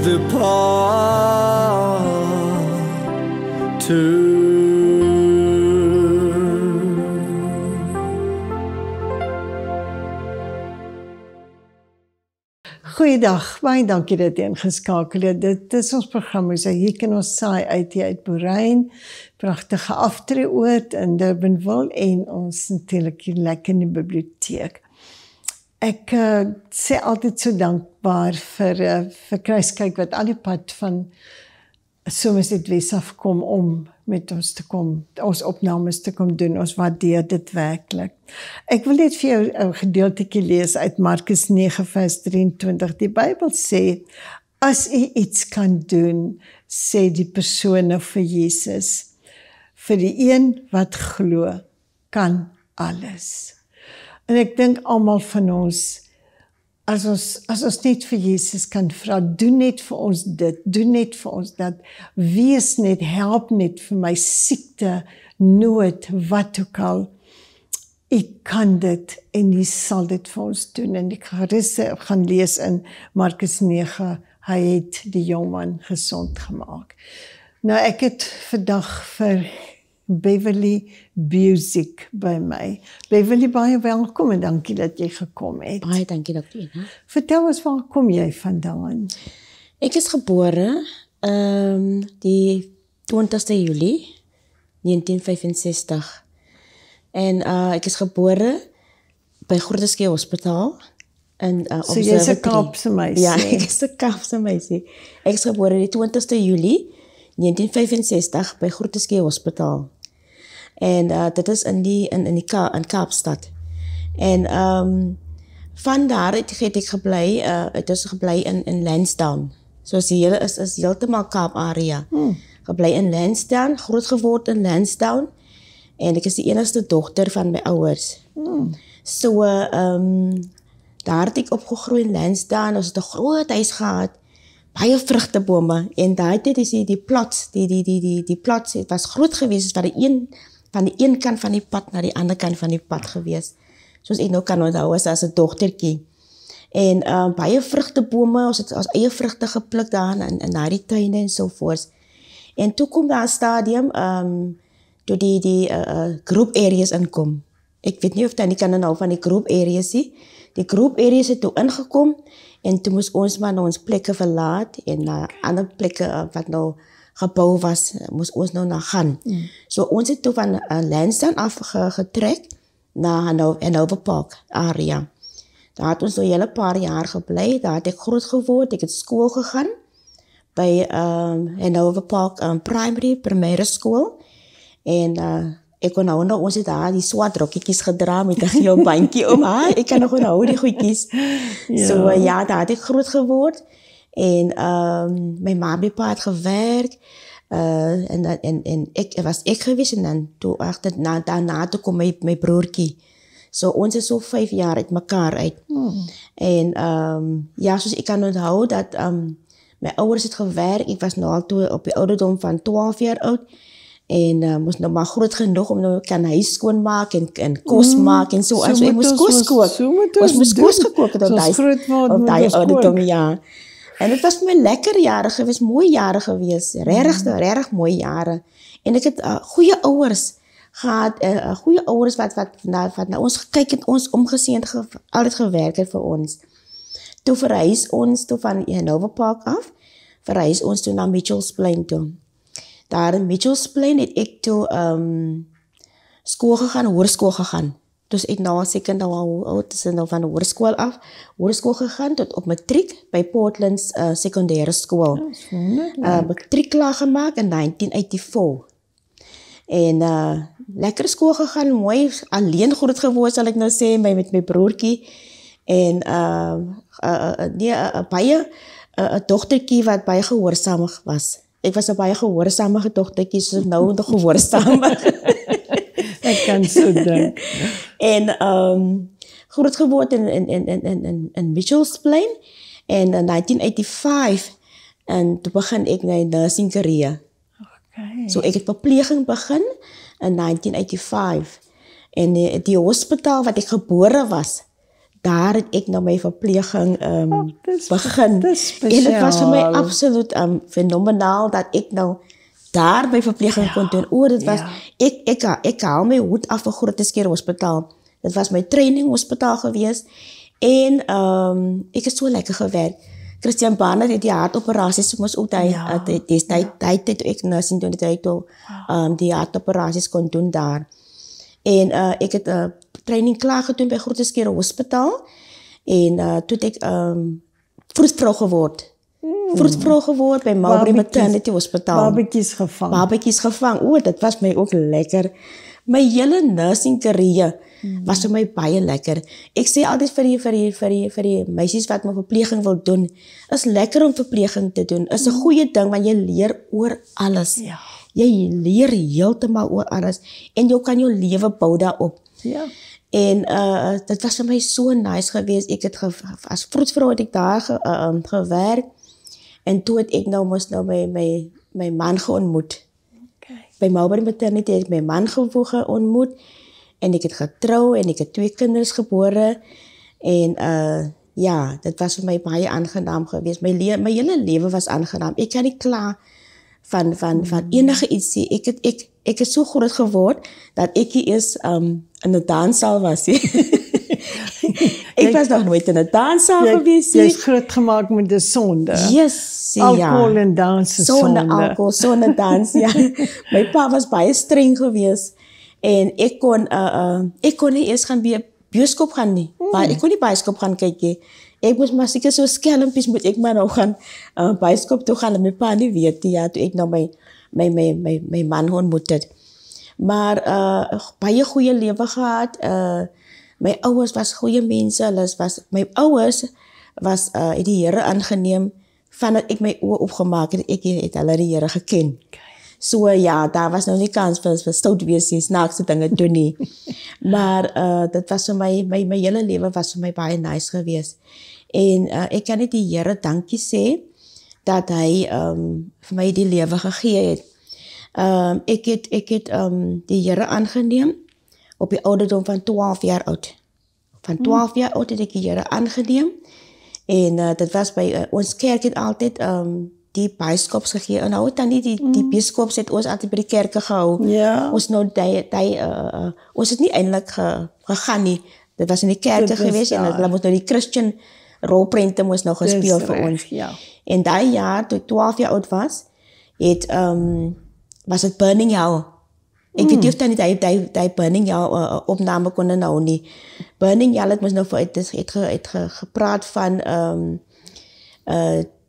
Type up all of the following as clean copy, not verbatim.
the path to. Goeiedag, baie dankie dat jy ingeskakel het. Dit is ons program, so hier kan ons saai uit Boerijn, pragtige aftreeoord in Durbanville en ons natuurlik hier lekker in die biblioteek. Ek sê altyd so dankbaar vir Kruiskyk wat al die pad van Somerset afkom om met ons te kom, ons opnames te kom doen. Ons waardeer dit werklik. Ek wil net vir jou 'n gedeeltjie lees uit Markus 9 vers 23. Die Bybel sê, as u iets kan doen, sê die persone vir Jesus, vir die een wat glo, kan alles. En ek dink almal van ons, as ons net vir Jesus kan vra, doen net vir ons dit, doen net vir ons dat, wees net, help net vir my siekte, nood, wat ook al, ek kan dit en jy sal dit vir ons doen. En ek gaan lees in Markus 9, hy het die jongman gesond gemaak. Nou ek het vandag vir Beverly Busiek by my. Beverly, baie welkom en dankie dat jy gekom het. Baie dankie dokter. Vertel ons, waar kom jy vandaan? Ek is gebore die 20ste Julie 1965. En ek is gebore by Grooteskiel Hospitaal in So jy is 'n Kaapse meisie. Ja, ek is 'n Kaapse meisie. Ek is gebore die 20ste Julie 1965 by Grooteskiel Hospitaal. En dit is in Kaapstad. En van daar het ek gebly, het ons gebly in Lansdowne. Soos die hele is heeltemal Kaap area. Gebly in Lansdowne, groot geword in Lansdowne. En ek is die enigste dogter van my ouers. So daar het ek opgegroei in Lansdowne. Ons het 'n groot huis gehad, baie vrugtebome. En daai tyd is die plots, die plots het was groot geweest, van die een kant van die pad na die ander kant van die pad geweest. Soos ek nou kan onthou as 'n dogtertjie. En baie vrugtebome, ons het ons eie vrugte gepluk daar in daai tuine en so voort. En toe kom daar 'n stadium toe die group areas inkom. Ek weet nie of jy kan nou van die group areas sien. Die group areas het toe ingekom en toe moes ons maar ons plekke verlaat en ander plekke wat nou gebou was, moes ons nou na gaan. So ons het toe van Lansdowne af getrek na Hanover Park area. Daar het ons nou 'n hele paar jaar gebly, daar het ek groot geword, ek het skool gegaan by Hanover Park primêre skool. En ek kon nou ons het daar die swart rokkies gedra met 'n geel bandjie om. Ek kan nog onthou die goedjies. Ja. So ja, daar het ek groot geword. En my ma en pa het gewerk. En ek gewees en dan toe daarna toe kom my broertjie. So ons is so 5 jaar uit mekaar uit. En ja, soos ek kan onthou dat my ouers het gewerk. Ek was nou al toe op die ouderdom van 12 jaar oud. En moes nou maar groot genoeg om nou kan huis skoonmaak en kos maak en so. Ek moes kos kook. Ons moes kos gekook het op daai ouderdom, ja. En het was my lekker jare geweest, mooi jare geweest, regtig mooi jare. En ek het goeie ouers gehad, goeie ouers wat na ons gekyk het, ons omgesien het, altyd gewerk het vir ons. Toe verhuis ons toe van Hanover Park af, verhuis ons toe na Mitchells Plain toe. Daar in Mitchells Plain het ek toe school gegaan, hoërskool gegaan. Dus ek nou seker nou al oud is nou van hoërskool af, hoërskool gegaan tot op matriek by Portland's sekondêre skool. Matriek klaar gemaak in 1984. En lekker skool gegaan, mooi alleen groot geword sal ek nou sê, met my broertjie. En baie 'n dogtertjie wat baie gehoorsaamig was. Ek was 'n baie gehoorsame dogtertjie, so nou nog gehoorsaamig. Ek kan so dink. En groot geword in Mitchells Plain en in 1985 en toe begin ek my nursing career. Okay. So ek het verpleging begin in 1985 en die hospitaal wat ek gebore was, daar het ek nou my verpleging begin. Dis En dit was vir my spesiaal. absoluut fenomenaal dat ek nou daar my verpleging kon doen. Dit was, ek haal my hoed af vir Grooteskier Hospitaal. Dit was my training hospitaal geweest. En ek het so lekker gewerk. Christian Barnard het die hartoperaties soms ook die tyd toe ek nursing doen, het toe die hartoperaties kon doen daar. En ek het training klaar gedoen by Grooteskier Hospitaal. En toe het ek vroedvrou geword. Vroedvrou geword by Mowbray Maternity Hospitaal. Babetjies gevang. Dit was my ook lekker. My hele nursing career was vir my baie lekker. Ek sê altyd vir die meisies wat my verpleging wil doen, is lekker om verpleging te doen. Is 'n goeie ding want jy leer oor alles. Ja. Jy leer heeltemal oor alles en jy kan jou lewe bou daarop. Ja. En dit was vir my so nice geweest. Ek het as vroedvrou het ek daar gewerk en toe het ek moes my man geontmoet. By Mowbray Maternity het ek my man ontmoet en ek het getrou en ek het 2 kinders gebore en dit was vir my baie aangenaam geweest. My hele lewe was aangenaam. Ek kan nie kla van enige iets sê. Ek het so groot geword dat ek eers in 'n danssaal was. Ek was nog nooit in 'n danssaal geweest. Jy is groot gemaak met 'n sonde. Yes, alcohol en dans is sonde. Alcohol, sonde dans, ja. My pa was baie streng geweest en ek kon nie eers gaan weer bioskoop gaan nie. Maar ek kon nie bioskoop gaan kyk nie. Ek moes maar seker so skelmpies moet ek maar nou gaan bioskoop toe gaan en my pa nie weet nie. Ja, toe ek nou my man ontmoet het. Maar baie goeie lewe gehad. My ouers was goeie mense. My ouers was het die Here aangeneem vandat ek my oë opgemaak het. Ek het hulle die Here geken. So ja, daar was nou nie kans vir stout wees en snaakse dinge doen nie. Maar dit was vir my hele lewe was vir my baie nice geweest. En ek kan net die Here dankie sê dat hy vir my die lewe gegee het. Ek het die Here aangeneem op die ouderdom van 12 jaar oud. Van 12 jaar oud het ek die Here aangeneem. En dit was by ons kerk het altyd die bioskops gegee. En nou het dan nie die bioskops het ons altyd by die kerke gehou. Ja. Ons nou ons het nie eintlik gegaan nie. Dit was in die kerke geweest en hulle moes nou die Christian rolprente moes nou gespeel vir ons. Ja. En daai jaar toe ek 12 jaar oud was, was dit Burning Hell. Ek weet nie of dan die Burning Hell opname kon nou nie. Burning Hell het mos nou het gepraat van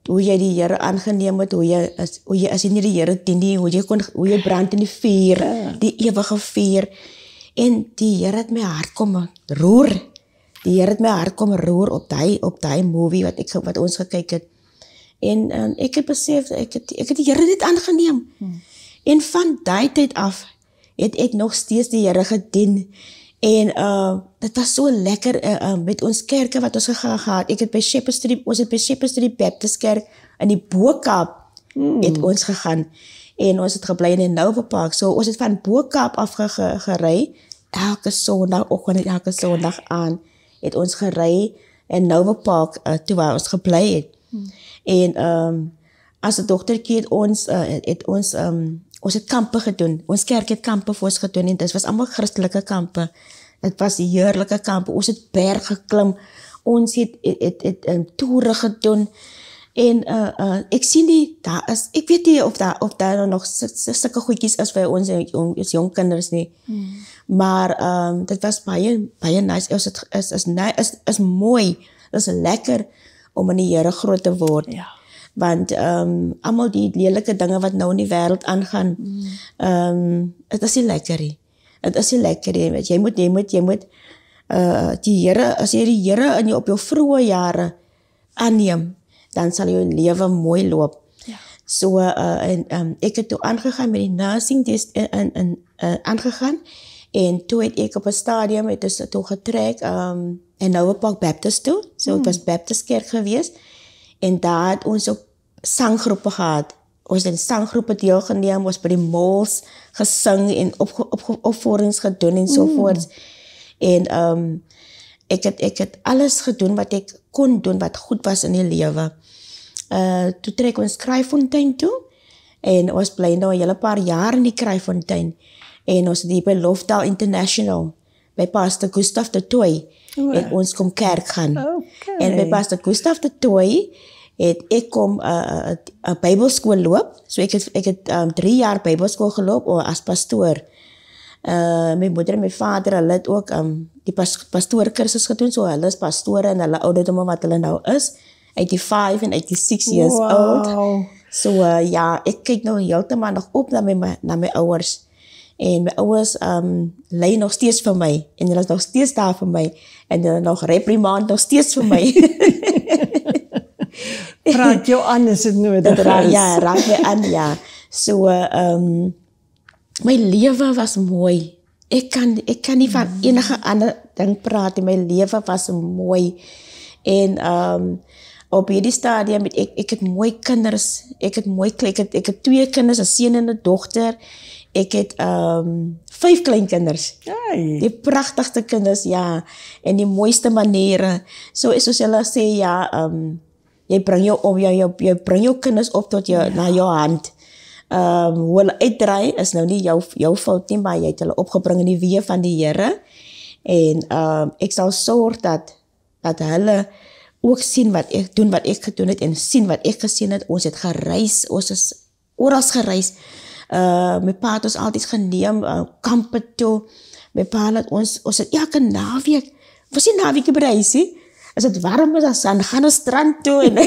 hoe jy die Here aangeneem het, hoe jy as jy nie die Here dien nie, hoe jy brand in die vuur, die ewige vuur. En die Here het my hart kom roer. Die Here het my hart kom roer op daai movie wat ons gekyk het. En ek het besef ek het die Here dit aangeneem. En van daai tyd af het ek nog steeds die Here gedien. En dit was so lekker met ons kerke wat ons gehad. Ek het by Shepherd Street Baptist Kerk in die Bo-Kaap het ons gegaan. En ons het gebly in die Nova Park. So ons het van Bo-Kaap af gery. Elke Sondagoggend en elke Sondag aan het ons gery in Nova Park toe waar ons gebly het. En as 'n dogtertjie het ons het kampe gedoen. Ons kerk het kampe vir ons gedoen en dit was allemaal Christelike kampe. Het was heerlijke kampe. Ons het berg geklim. Ons het toere gedoen. En ek sien nie, ek weet nie of daar nog sulke goedjies is vir ons jong kinders nie. Maar dit was baie nice. Is mooi. Is lekker om in die Here groot te word. Ja. Want allemaal die lelike dinge wat nou in die wêreld aangaan, het is nie lekker nie. Het is nie lekker nie. Jy moet die Here, as jy die Here op jou vroeë jare aanneem, dan sal jou lewe mooi loop. Ja. So, ek het toe aangegaan met die nursing, aangegaan, en toe het ek op 'n stadium, het is toe getrek, in Nova Park Baptist toe, so het was Baptist kerk geweest, en daar het ons ook sanggroepe gehad. Ons het in sanggroepe deelgeneem, ons by die malls gesing en opvorderings gedoen en sovoorts. En ek het alles gedoen wat ek kon doen, wat goed was in die lewe. Toe trek ons Kraaifontein toe, en ons bly nou 'n hele paar jaar in die Kraaifontein, en ons het hier by Lofdal International, by Pastor Gustaf de Tooy, en ons kom kerk gaan. Okay. En by Pastor Gustaf de Tooy, het ek kom 'n Bybelskool loop, so ek het 3 jaar Bybelskool geloop as pastoor. My moeder en my vader, hulle het ook die pastoorkursus gedoen, so hulle is pastore en hulle ouderdomme wat hulle nou is, 85 en 86 years old. So ja, ek kyk nou heeltemal nog op na my ouers. En my ouers lei nog steeds vir my, en hulle is nog steeds daar vir my, en hulle nog reprimand nog steeds vir my. Praat jou aan as dit nodig is. Ja, raak my aan, ja. So, my lewe was mooi. Ek kan nie van enige ander ding praat, en my lewe was mooi. En op hierdie stadium ek het mooi kinders, ek het 2 kinders, 'n seun en 'n dogter. Ek het 5 kleinkinders. Die pragtigste kinders, ja, en die mooiste maniere. Soos hulle sê, ja, jy bring jou kinders op tot na jou hand. Hoe hulle uitdraai is nou nie jou fout nie, maar jy het hulle opgebring in die weë van die Here. En ek sal sorg dat hulle ook sien wat ek doen, wat ek gedoen het, en sien wat ek gesien het. Ons het gereis, ons is oral gereis. My pa het ons altyd geneem, kampe toe. My pa het ons het elke naweek, was die naweek by huisie, as het warm is, dan gaan ons strand toe, en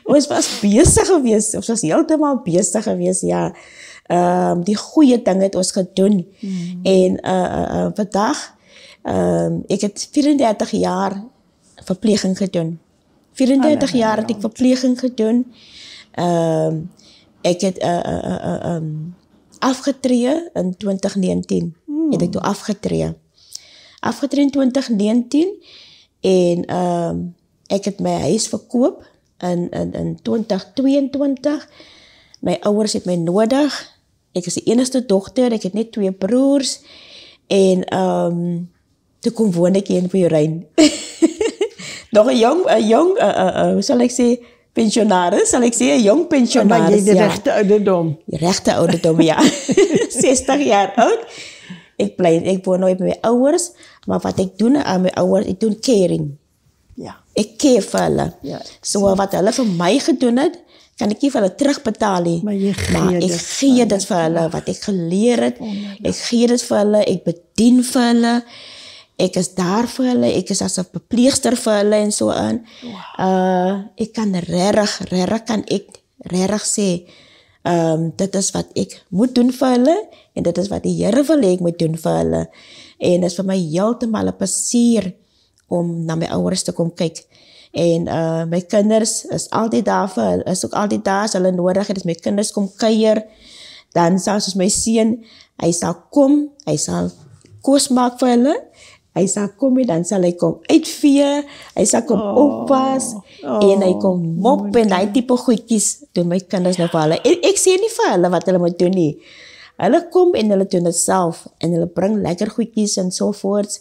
ons was besig gewees, ons was heeltemal besig gewees, ja. Die goeie ding het ons gedoen, en vandag, ek het 34 jaar verpleging gedoen. 34 jaar het ek verpleging gedoen. Ek het afgetree in 2019. Het ek toe afgetree. Afgetree in 2019, en ek het my huis verkoop in 2022. My ouers het my nodig. Ek is die enigste dogter, ek het net 2 broers, en toe kom woon ek hier in Boerijn. Nog 'n jong, hoe sal ek sê, pensionaris, sal ek sê, 'n jong pensionaris. Maar jy die regte ouderdom. Die regte ouderdom, ja. 60 jaar oud. Ek woon nou met my ouers, maar wat ek doen aan my ouers, ek doen caring. Ja. Ek care vir hulle. Ja. So wat hulle vir my gedoen het, kan ek nie vir hulle terugbetaal nie. Maar ek gee dit vir hulle, wat ek geleer het. Ek gee dit vir hulle, ek bedien vir hulle. Ek is daar vir hulle, ek is as 'n verpleegster vir hulle en so aan. Ek kan regtig sê, dit is wat ek moet doen vir hulle, en dit is wat die Here wil hê ek moet doen vir hulle. En dit is vir my heeltemal 'n plesier om na my ouers te kom kyk. En my kinders is altyd daar vir hulle, is ook altyd daar as hulle nodig het, as my kinders kom kuier, dan soos my seun, hy sal kom, hy sal kos maak vir hulle, hy sal kom en dan sal hy kom uitvee, hy sal kom oppas, en hy kom mop en die tipe goedjies doen my kinders nou vir hulle. Ek sê nie vir hulle wat hulle moet doen nie. Hulle kom en hulle doen dit self, en hulle bring lekker goedjies en so voorts,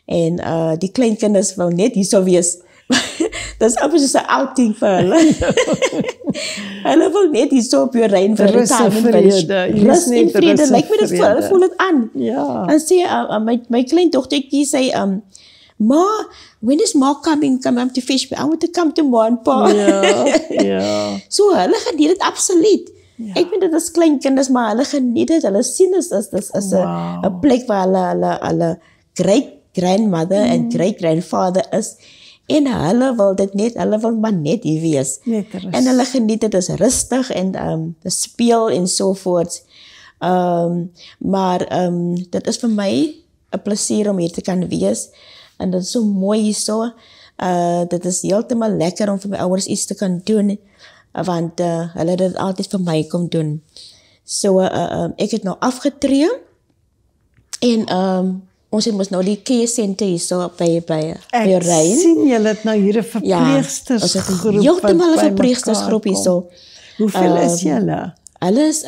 en die kleinkinders wil net hierso wees. Dit is amper soos 'n outing vir hulle. Hulle wil net hierso op jou rein vir retirement village. Rus en vrede, lyk my dit vir hulle, voel dit aan. Ja. En sê, my kleindogtertjie sê, Ma, when is Ma coming to fish me? I want to come tomorrow, Pa. Ja. So, hulle geniet dit absoluut. Ja. Ek weet dit is klein kinders, maar hulle geniet dit, hulle sien dit as 'n plek waar hulle great-grandmother en great-grandfather is, en hulle wil dit net, hulle wil maar net hier wees. En hulle geniet dit, is rustig, en speel en so voort. Maar dit is vir my 'n plesier om hier te kan wees, en dit is so mooi hier so. Dit is heeltemal lekker om vir my ouers iets te kan doen, want hulle het dit altyd vir my kom doen. So, ek het nou afgetree, en ons het nou die care center hier so by Rein. Ek sien julle het nou hier 'n verpleegstersgroep. Ja, heeltemal 'n verpleegstersgroep hier so. Hoeveel is julle? Alles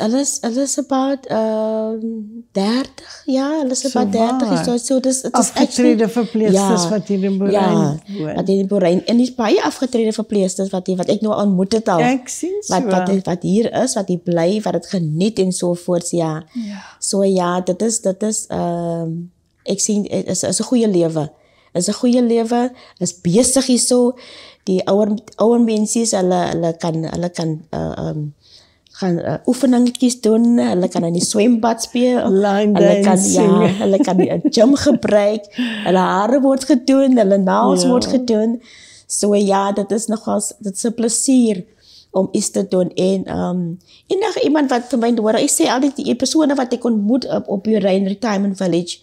about 30 jaar, alles about 30 so dis dit is afgetrede verpleegsters wat hier in Boerijn woon. Wat hier in Boerijn en dis baie afgetrede verpleegsters wat ek nou ontmoet het al. Ek sien so. Wat hier is, wat hier bly, wat dit geniet en so voort, ja. So ja, dit is ek sien is 'n goeie lewe. Is 'n goeie lewe, is besig hierso. Die ouer mense hulle kan gaan oefeningetjies doen, hulle kan in die swembad speel, hulle kan die gym gebruik, hulle hare word gedoen, hulle naels word gedoen. So ja, dit is 'n plesier om iets te doen. En enige iemand wat vir my hoor, ek sê altyd die persone wat ek ontmoet op Boerijn Retirement Village,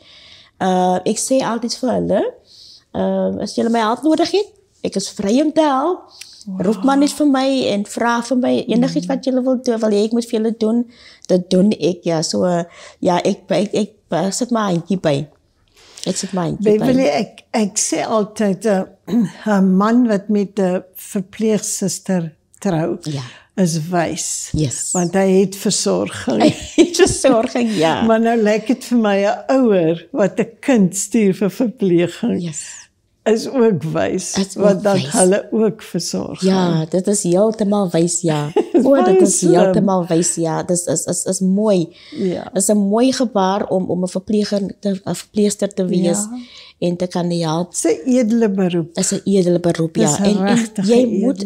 ek sê altyd vir hulle, as julle my hulp nodig het, ek is vry om te help. Roep maar net vir my en vra vir my enigiets wat julle wil doen, wil jy ek moet vir julle doen, dit doen ek, ja. So ja, ek sit my handjie by. Ek sit my handjie by. Ek sê altyd 'n man wat met 'n verpleegsuster trou, is wys. Yes. Want hy het versorging. Versorging, ja. Maar nou lyk dit vir my 'n ouer wat 'n kind stuur vir verpleging. Yes. Is ook wys, want dan hulle ook versorg. Ja, dit is heeltemal wys, ja. Dit is heeltemal wys, ja. Dit is mooi. Ja. Dit is 'n mooi gebaar om 'n verpleegster te wees en te kan help. Dit is 'n edele beroep. Dit is 'n edele beroep, ja. En jy moet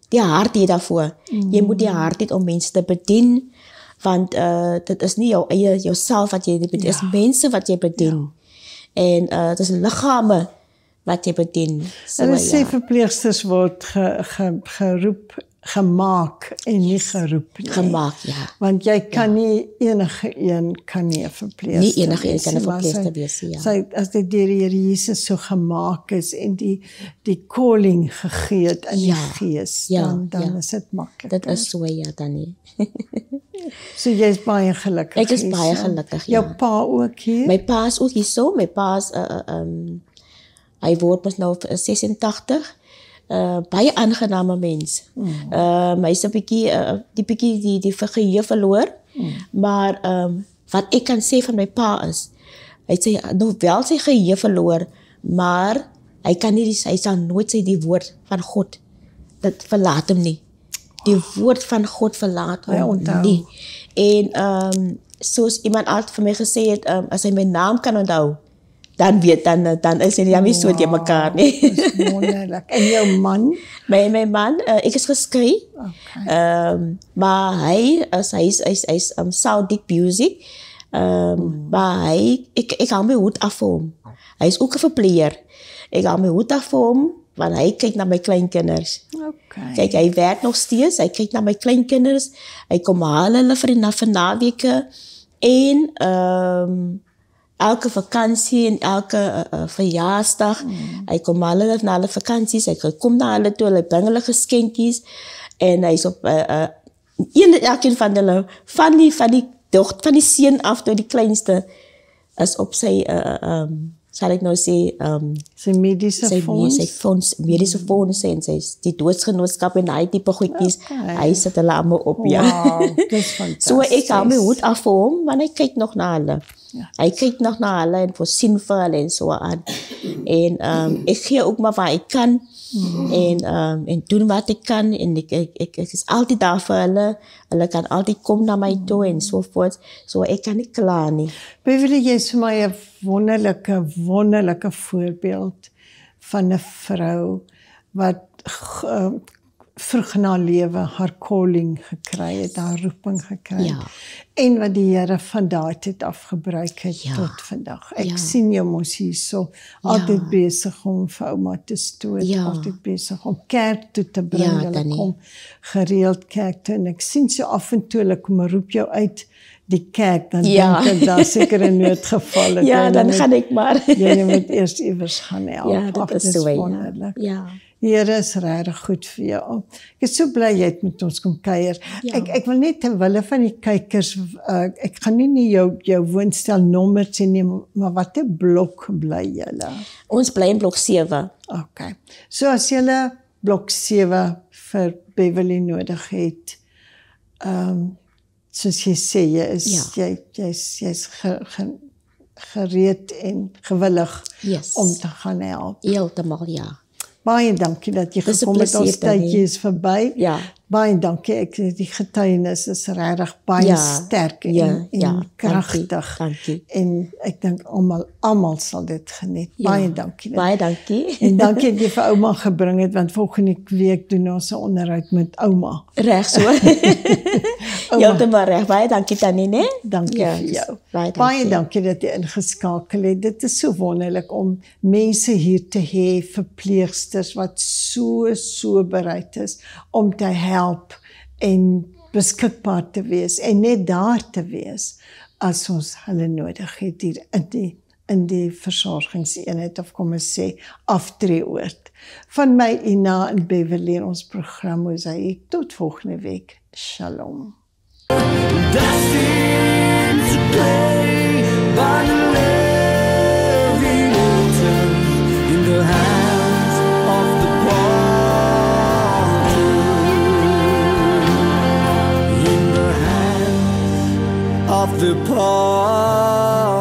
die hart hê daarvoor. Jy moet die hart hê om mense te bedien, want dit is nie jouself wat jy bedien, dit is mense wat jy bedien. En dit is liggame wat jy bedien. Hulle sê verpleegsters word geroep, gemaak en nie geroep nie. Gemaak, ja. Want jy kan nie enige een kan nie 'n verpleegster. Nie enige een kan 'n verpleegster wees, ja. As dit deur die Here Jesus so gemaak is en die calling gegee het in die gees, dan is dit maklik. Dit is so, ja, dan nie. So jy is baie gelukkig. Ek is baie gelukkig, ja. Jou pa ook hier? My pa is ook hier so. My pa is hy word mos nou 86. Baie aangename mens. Hy is 'n bietjie die vergeet verloor. Maar wat ek kan sê van my pa is, hy sê nog wel sy geheue verloor, maar hy sal nooit sê die woord van God. Dit verlaat hom nie. Die woord van God verlaat hom nie. En soos iemand altyd vir my gesê het, as hy my naam kan onthou, dan is hy nie so te mekaar nie. Dis wonderlik. En jou man? My man, ek is geskei. Maar hy is Saudi music. Maar ek hou my hoed af vir hom. Hy is ook 'n verpleeër. Ek hou my hoed af vir hom, want hy kyk na my kleinkinders. Kyk, hy werk nog steeds, hy kyk na my kleinkinders, hy kom haal hulle vir naweke en elke vakansie en elke verjaarsdag, hy kom haal hulle na hulle vakansies, hy kom na hulle toe, hy bring hulle geskenkies en hy is op elkeen van hulle, van die seun af tot die kleinste is op sy sal ek nou sê sy mediese fonds, mediese fondse en die doodsgenootskap en hy tipe goedjies, hy sit hulle almal op, ja. Wow, dis fantasties. So ek hou my hoed af vir hom, want hy kyk nog na hulle. Hy kyk nog na hulle en voorsien vir hulle en so aan. En ek gee ook maar wat ek kan en doen wat ek kan en ek is altyd daar vir hulle. Hulle kan altyd kom na my toe en so voort. So ek kan nie kla nie. Beverly, jy is vir my 'n wonderlike voorbeeld van 'n vrou wat vroeg na lewe haar calling gekry het, haar roeping gekry het. En wat die Here van daai tyd af gebruik het tot vandag. Ek sien jou mos hierso, altyd besig om vir ouma te stoot, altyd besig om kerk toe te bring, hulle kom gereeld kerk toe, en ek sien so af en toe, hulle kom roep jou uit die kerk, dan dink ek daar seker 'n noodgeval het. Ja, dan gaan ek maar. Jy moet eers iewers gaan help. Ja, dit is so wonderlik. Ja. Die Here is regtig goed vir jou. Ek is so bly jy het met ons kom kuier. Ek wil net ter wille van die kykers, ek gaan nie jou woonstel nommer sê nie, maar watter blok bly julle? Ons bly in blok 7. Okay. So as julle blok 7 vir Beverly nodig het, soos jy sê, jy's gereed en gewillig Yes. om te gaan help. Heeltemal, ja. Baie dankie dat jy Dis 'n gekom het, ons plesier, Tannie. tydjie is verby. Ja. Baie dankie, die getuienis is regtig baie sterk en kragtig. Dankie. En ek dink almal sal dit geniet. Baie dankie. Baie dankie. En dankie dat jy vir ouma gebring het, want volgende week doen ons 'n onderhoud met ouma. Reg so. Heeltemal reg. Baie dankie Tannie, né? Dankie vir dis jou. Baie dankie dat jy ingeskakel het. Dit is so wonderlik om mense hier te hê, verpleegsters wat so bereid is om te help en beskikbaar te wees en net daar te wees as ons hulle nodig het hier in die versorgingseenheid of kom ons sê aftreeoord. Van my Ina en Beverly in ons program Mosaïek. Tot volgende week. Shalom. Destined to play by the living water in the hands of the potter, in the hands of the potter.